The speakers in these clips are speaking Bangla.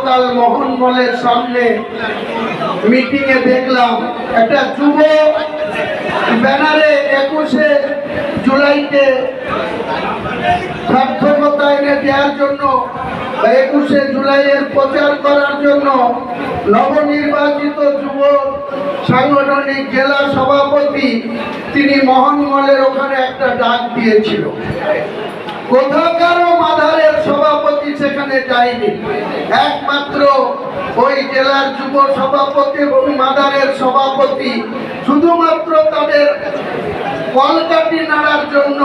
কাল মোহনমলের সামনে মিটিং এ দেখলাম একটা যুব ব্যানারে 21শে জুলাইকে সার্থকতা এনে দেওয়ার জন্য, 21শে জুলাইয়ের প্রচার করার জন্য নবনির্বাচিত যুব সাংগঠনিক জেলা সভাপতি তিনি মোহনমলের ওখানে একটা ডাক দিয়েছিল। কোথাকারও মাদারের সভাপতি সেখানে যায়নি, একমাত্র ওই জেলার যুব সভাপতি এবং মাদারের সভাপতি শুধুমাত্র তাদের কলকাঠি নাড়ার জন্য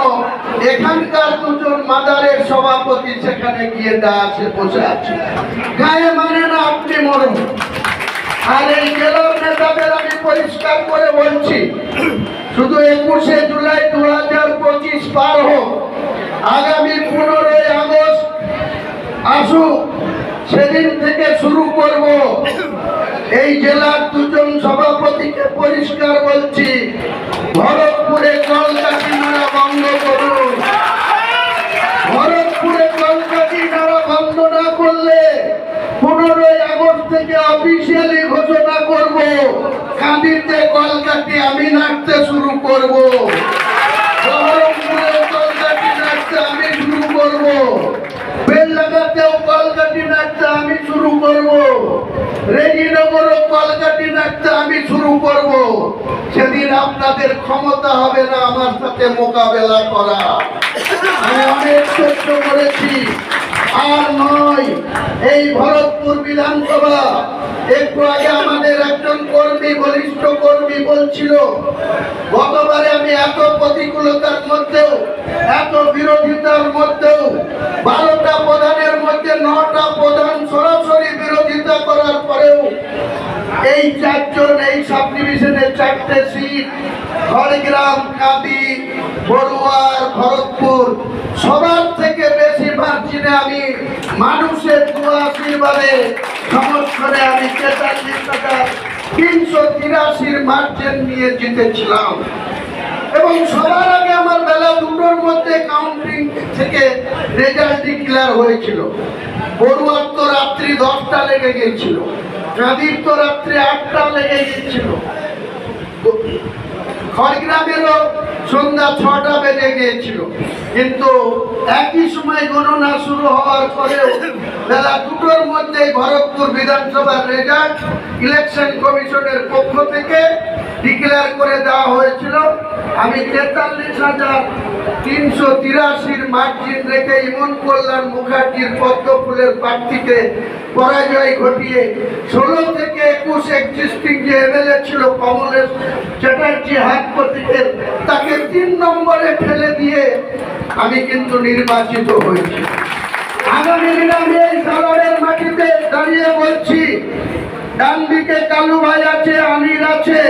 এখানকার দুজন মাদারের সভাপতি সেখানে গিয়ে দাঁড়িয়ে বসে আছে। গায়ে মানে না আপনি মরুন। আর এই জেলার নেতাদের আমি পরিষ্কার করে বলছি, শুধু 21শে জুলাই 2025 পার হোক, আগামী 15ই আগস্ট আসুক, সেদিন থেকে শুরু করব। এই জেলার দুজন সভাপতিকে পরিষ্কার বলছি, ভরতপুরে কলকাঠি নাড়া বন্ধ করুন। ভরতপুরে কলকাঠি নাড়া বন্ধ না করলে 15ই আগস্ট থেকে অফিসিয়ালি ঘোষণা করব, কাঁদিতে কলকাঠি আমি নাড়তে শুরু করব। বহরমপুরে কলকাঠি নাড়তে আমি শুরু করব। বেলডাঙ্গাতেও কলকাঠি নাড়তে আমি শুরু করব। রেজিনগরও কলকাঠি নাড়তে আমি শুরু করব। সেদিন আপনাদের ক্ষমতা হবে না আমার সাথে মোকাবেলা করা। আমি অনেক সহ্য করেছি, আর নয়। এই ভরতপুর বিধানসভা, একটু আগে আমাদের একজন কর্মী, বলিষ্ঠ কর্মী বলছিল, গতবারে আমি এত প্রতিকূলতার মধ্যেও, এত বিরোধিতার মধ্যেও 12টা প্রধানের মধ্যে 9টা প্রধান সরাসরি বিরোধিতা করার পরেও এই 4 জন এই সাব ডিভিশনে 4টে সিট, খড়গ্রাম, কাঁদি, বড়ুয়ার, ভরতপুর, সবার থেকে বেশি মার্জিনে আমি মানুষের দোয়া আশীর্বাদে সমর্থনে আমি 383 মার্জিন নিয়ে জিতেছিলাম। এবং সবার আগে আমার বেলা 2টোর মধ্যে কাউন্টিং থেকে রেজাল্ট ডিক্লেয়ার হয়েছিল। বড়ুয়ার তো রাত্রি 10টা লেগে গিয়েছিল, কাঁদির তো রাত্রি 8টা লেগে গিয়েছিল, খড়গ্রামেরও সন্ধ্যা 6টা বেজে গিয়েছিল। কিন্তু একই সময় গণনা শুরু হওয়ার পরেও বেলা 2টোর মধ্যেই ভরতপুর বিধানসভার রেজাল্ট ইলেকশন কমিশনের পক্ষ থেকে ডিক্লেয়ার করে দেওয়া হয়েছিল। আমি 43,383 মার্জিন রেখে ইমন কল্যাণ মুখার্জির পদ্মফুলের প্রার্থীকে পরাজয় ঘটিয়ে 16 থেকে 21 এক্সিস্টিং যে এমএলএ ছিল কমলেশ চ্যাটার্জি হাত প্রতীকের, তাকে 3 নম্বরে ফেলে দিয়ে আমি কিন্তু নির্বাচিত হয়েছি। আগামী দিনে আমি এই সাগরের মাটিতে দাঁড়িয়ে বলছি, ডান দিকে কালু ভাই আছে, আমির আছে,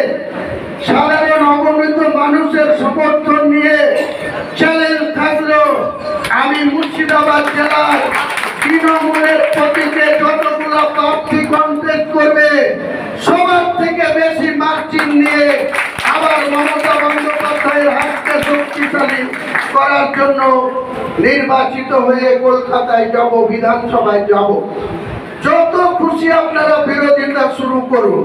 সাধারণ অবনীত মানুষের সমর্থন নিয়ে চ্যালেঞ্জ থাকলো। আমি মুর্শিদাবাদ জেলার তৃণমূলের প্রতীকে যতগুলো প্রার্থী কন্টেস্ট করবে সবার থেকে বেশি মার্জিন নিয়ে আবার মমতা বন্দ্যোপাধ্যায়ের হাতকে শক্তিশালী করার জন্য নির্বাচিত হয়ে কলকাতায় যাব, বিধানসভায় যাব। যত খুশি আপনারা বিরোধিতা শুরু করুন,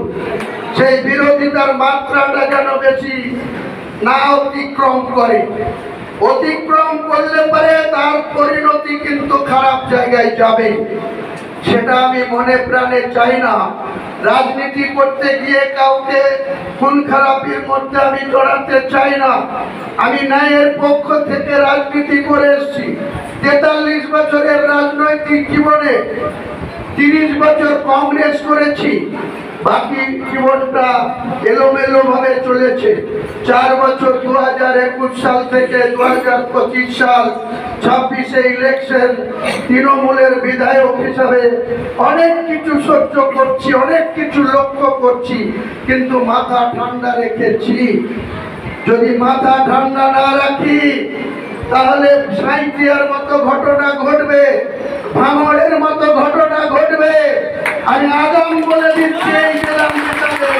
সেই বিরোধিতার মাত্রাটা যেন বেশি না অতিক্রম করে। অতিক্রম করলে পরে তার পরিণতি কিন্তু খারাপ জায়গায় যাবে, সেটা আমি মনে প্রাণে চাই না। রাজনীতি করতে গিয়ে কাউকে খুন খারাপির মধ্যে আমি জড়াতে চাই না। আমি ন্যায়ের পক্ষ থেকে রাজনীতি করে এসেছি। 43 বছরের রাজনৈতিক জীবনে 30 বছর কংগ্রেস করেছি, বাকি জীবনটা এলোমেলো ভাবে চলেছে। 4 বছর 2021 সাল থেকে 2025 সাল 26-এ ইলেকশন, তৃণমূলের বিধায়ক হিসাবে অনেক কিছু সহ্য করছি, অনেক কিছু লক্ষ্য করছি, কিন্তু মাথা ঠান্ডা রেখেছি। যদি মাথা ঠান্ডা না রাখি তাহলে সাঁইথিয়ার মতো ঘটনা ঘটবে, ভাঙড়ের মতো ঘটনা ঘটবে। আমি আগাম বলে দিচ্ছি, এই জেলার নেতাদের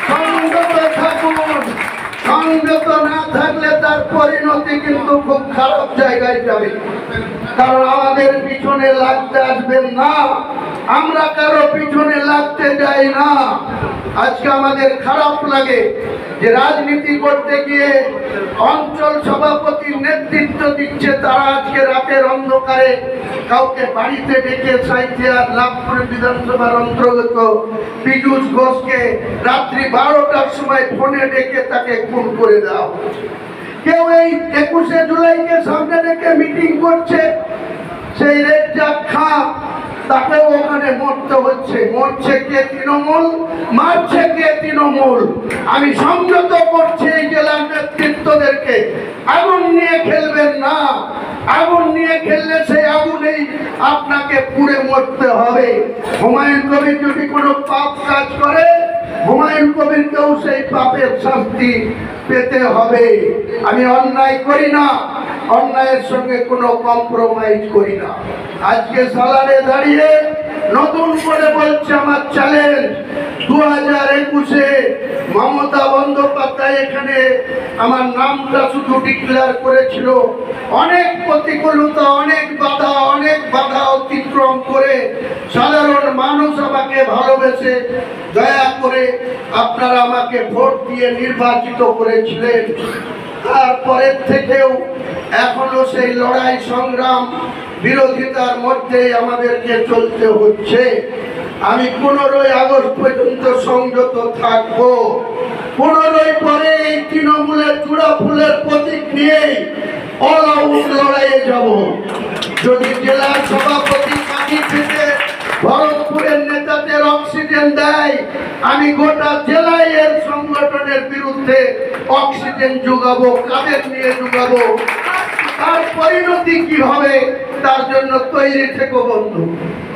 সংযত থাকুন। সংযত না থাকলে তার পরিণতি কিন্তু খুব খারাপ জায়গায় যাবে। কারণ আমাদের পিছনে লাগতে আসবেন না, আমরা কারো পিছনে লাগতে যাই না। আজকে আমাদের খারাপ লাগে যে রাজনীতি করতে গিয়ে অঞ্চল সভাপতির নেতৃত্ব দিচ্ছে, তারা আজকে রাতের অন্ধকারে কাউকে বাড়িতে ডেকে সাঁইথিয়ার লাভপুর বিধানসভার অন্তর্গত পীযূষ ঘোষকে রাত্রি 12টার সময় ফোনে ডেকে তাকে খুন করে দেওয়া হচ্ছে। কেউ এই 21শে জুলাইকে সামনে রেখে মিটিং করছে, সেই রেজ্জাক খাঁ তাকেও ওখানে মরতে হচ্ছে। মরছে কে? তৃণমূল। মারছে কে? তৃণমূল। আমি সংযত করছি এই জেলার নেতৃত্বদেরকে, আগুন নিয়ে খেলবেন না। আগুন নিয়ে খেললে সেই আগুনেই আপনাকে পুড়ে মরতে হবে। হুমায়ুন কবির যদি কোনো পাপ কাজ করে, হুমায়ুন কবিরকেও সেই পাপের শাস্তি পেতে হবে। আমি অন্যায় করি না, অন্যায়ের সঙ্গে কোনো কম্প্রোমাইজ করি না। আজকে সালারে দাঁড়িয়ে নতুন করে বলছে আমার চ্যালেঞ্জ, 2021-এ মমতা বন্দ্যোপাধ্যায় এখানে আমার নামটা শুধু ডিক্লেয়ার করেছিল। অনেক প্রতিকূলতা, অনেক বাধা অতিক্রম করে সাধারণ মানুষ আমাকে ভালোবেসে দয়া করে আপনারা আমাকে ভোট দিয়ে নির্বাচিত করেছিলেন। তারপরের থেকেও এখনো সেই লড়াই সংগ্রাম বিরোধিতার মধ্যে আমাদেরকে চলতে হচ্ছে। আমি 15ই আগস্ট পর্যন্ত সংযত থাকবো। 15ই পরে এই তৃণমূলের চূড়া ফুলের প্রতীক নিয়ে অল আউট লড়াইয়ে যাব। যদি জেলার সভাপতি কাঁদি থেকে ভরতপুরের নেতাদের অক্সিজেন দেয়, আমি গোটা জেলায় এর সংগঠনের বিরুদ্ধে অক্সিজেন যোগাবো। কাদের নিয়ে যোগাবো, তার পরিণতি কি হবে তার জন্য তৈরি থেকো বন্ধু।